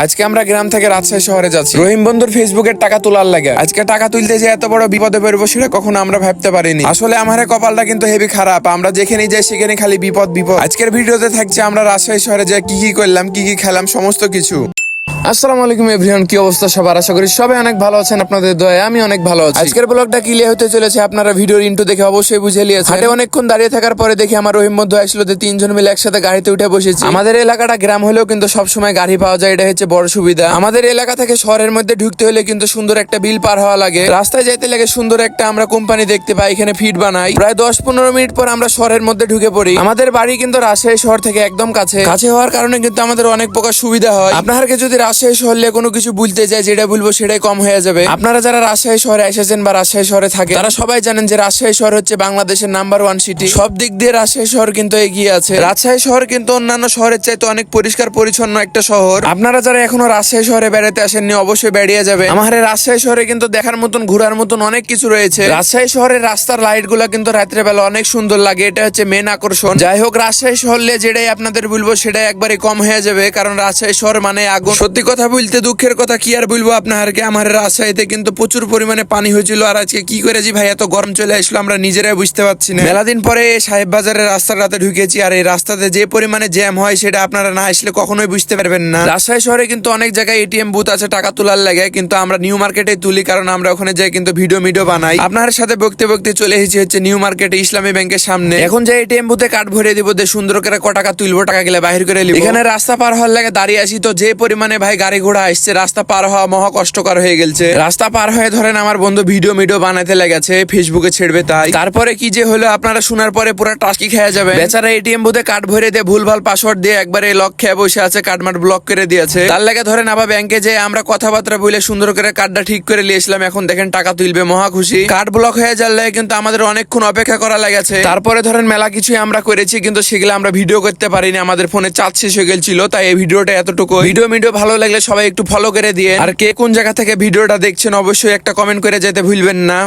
আজকে আমরা গ্রাম থেকে রাজশাহী শহরে যাচ্ছি রহিম বন্ধুর ফেসবুকের টাকা তোলার লাগে। আজকে টাকা তুলতে যে এত বড় বিপদে পড়বো সেটা কখনো আমরা ভাবতে পারিনি। আসলে আমার কপালটা কিন্তু হেভি খারাপ, আমরা যেখানে যাই সেখানে খালি বিপদ বিপদ। আজকের ভিডিওতে থাকছে আমরা রাজশাহী শহরে যে কি কি করলাম, কি কি খেলাম, সমস্ত কিছু। আসসালামু আলাইকুম এভরিওয়ান, কি অবস্থা সবার? আশা করি সবাই অনেক ভালো আছেন, আপনাদের দয়ায় আমি অনেক ভালো আছি। আজকের ব্লগটা ক্লিয়ার হতে চলেছে, আপনারা ভিডিওর ইন্ট্রো দেখে অবশ্যই বুঝে নিয়েছেন। হাটে অনেকক্ষণ দাঁড়িয়ে থাকার পরে দেখি আমার রহিম বন্ধু আসলো, তিনজন মিলে একসাথে গাড়িতে উঠে বসেছি। আমাদের এলাকাটা গ্রাম হলেও কিন্তু সবসময় গাড়ি পাওয়া যায়, এটা হচ্ছে বড় সুবিধা। আমাদের এলাকা থেকে শহরের মধ্যে ঢুকতে হলে কিন্তু সুন্দর একটা বিল পার হওয়া লাগে, রাস্তায় যাইতে লাগে সুন্দর একটা আমরা কোম্পানি দেখতে পাই, এখানে ফিট বানাই। প্রায় 10-15 মিনিট পর আমরা শহরের মধ্যে ঢুকে পড়ি। আমাদের বাড়ি কিন্তু রাজশাহী শহর থেকে একদম কাছে হওয়ার কারণে কিন্তু আমাদের অনেক প্রকার সুবিধা হয়। আপনাদেরকে যদি রাজশাহী শহর নিয়ে কোনো কিছু বলতে চাই, যেটা বলবো সেটাই কম হয়ে যাবে। আপনারা যারা রাজশাহী শহরে এসেছেন বা রাজশাহী শহরে থাকে তারা সবাই জানেন যে রাজশাহী শহর হচ্ছে বাংলাদেশের নাম্বার 1 সিটি। সব দিক দিয়ে রাজশাহী শহর কিন্তু এগিয়ে আছে। রাজশাহী শহর কিন্তু অন্যান্য শহরের চাইতে অনেক পরিষ্কার পরিচ্ছন্ন একটা শহর। আপনারা যারা এখনো রাজশাহী শহরে বেড়াতে আসেননি অবশ্যই বেরিয়ে যাবে। আমার এই রাজশাহী শহরে কিন্তু দেখার মতন ঘোরার মতন অনেক কিছু রয়েছে। রাজশাহী শহরের রাস্তার লাইট গুলা কিন্তু রাত্রে বেলা অনেক সুন্দর লাগে, এটা হচ্ছে মেন আকর্ষণ। যাই হোক, রাজশাহী শহর নিয়ে যেটাই আপনাদের বলবো সেটাই একবারে কম হয়ে যাবে, কারণ রাজশাহী শহর মানে আগুন। সত্যি কথা বলতে দুঃখের কথা কি আর বলবো আপনাদেরকে, আমার রাজশাহীতে কিন্তু প্রচুর পরিমাণে পানি হয়েছিল। আর আজকে কি করেছি ভাই, এত গরম চলে আসলো আমরা নিজেরাই বুঝতে পারছি না। মেলা দিন পরে সাহেব বাজারের রাস্তাটাতে ঢুকেছি, আর এই রাস্তাতে যে পরিমাণে জ্যাম হয় সেটা আপনারা না আসলে কখনোই বুঝতে পারবেন না। রাজশাহী শহরে কিন্তু অনেক জায়গায় এটিএম বুথ আছে টাকা তোলার লাগে, কিন্তু আমরা নিউ মার্কেটে তুলি, কারণ আমরা ওখানে যাই কিন্তু ভিডিও বানাই। আপনার সাথে বকতে বকতে চলে এসেছি হচ্ছে নিউ মার্কেটে ইসলামী ব্যাংকের সামনে। এখন যে এটিএম বুথে কার্ড ভরে দিব, সুন্দর করে ক টাকা তুলবো, টাকা গেলে বাহির করে নিব। এখানে রাস্তা পার হওয়ার লাগে দাঁড়িয়ে আছি, তো যে পরিমাণে ভাই গাড়ি ঘোড়া আসছে রাস্তা পার হওয়া মহা কষ্টকর হয়ে গেছে। রাস্তা পার হয়ে ধরেন আমার বন্ধু ভিডিও বানাতে লেগেছে, ফেসবুকে ছেড়বে তাই। তারপরে কি যে হলো আপনারা শোনার পরে পুরো টাস্কি খেয়ে যাবে। বেচারা এটিএম বুথে কার্ড ভরে দিয়ে ভুলভাল পাসওয়ার্ড দিয়ে একবারে লক খেয়ে বসে আছে, কার্ড মার্ড ব্লক করে দিয়েছে। তার লাগে ধরেন আবার ব্যাংকে যে আমরা কথাবার্তা বলে সুন্দর করে কার্ডটা ঠিক করে নিয়েছিলাম, এখন দেখেন টাকা তুলবে, মহা খুশি। কার্ড ব্লক হয়ে যাওয়ার কিন্তু আমাদের অনেকক্ষণ অপেক্ষা করা লেগেছে। তারপরে ধরেন মেলা কিছুই আমরা করেছি, কিন্তু সেগুলো আমরা ভিডিও করতে পারিনি, আমাদের ফোনে চার্জ শেষ হয়ে গেছিল, তাই এই ভিডিওটা এতটুকু। ভিডিও ভালো লাগলে সবাই একটু ফলো করে দিয়ে, আর কে কোন জায়গা থেকে ভিডিওটা দেখছেন অবশ্যই একটা কমেন্ট করে যেতে ভুলবেন না।